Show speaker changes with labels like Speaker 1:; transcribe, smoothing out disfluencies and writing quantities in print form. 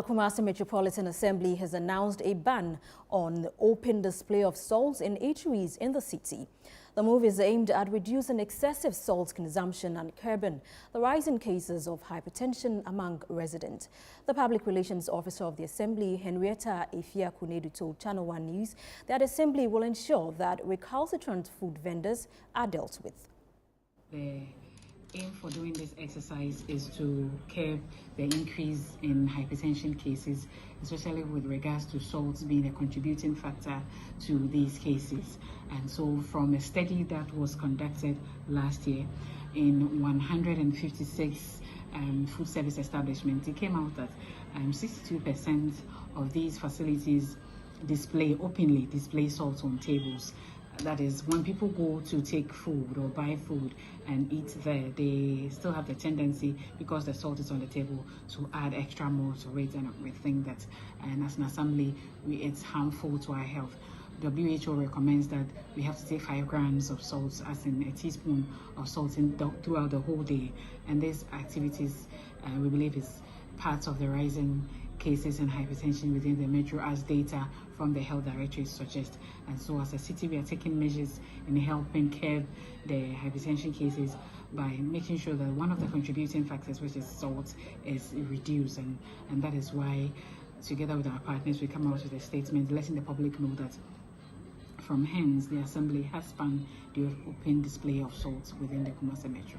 Speaker 1: The Kumasi Metropolitan Assembly has announced a ban on the open display of salt in eateries in the city. The move is aimed at reducing excessive salt consumption and curbing the rise in cases of hypertension among residents. The Public Relations Officer of the Assembly, Henrietta Efia-Kunedu, told ChannelOne News that the Assembly will ensure that recalcitrant food vendors are dealt with.
Speaker 2: The aim for doing this exercise is to curb the increase in hypertension cases, especially with regards to salt being a contributing factor to these cases. And so from a study that was conducted last year in 156 food service establishments, it came out that 62% of these facilities openly display salt on tables. That is, when people go to take food or buy food and eat there, they still have the tendency, because the salt is on the table, to add extra more to it. And we think that, and as an assembly, it's harmful to our health. WHO recommends that we have to take 5 grams of salt, as in a teaspoon of salt, throughout the whole day. And these activities, we believe, is part of the rising cases in hypertension within the metro, as data from the health directorate suggests. And so as a city, we are taking measures in helping curb the hypertension cases by making sure that one of the contributing factors, which is salt, is reduced. And that is why, together with our partners, we come out with a statement letting the public know that from hence the Assembly has banned the open display of salt within the Kumasi Metro.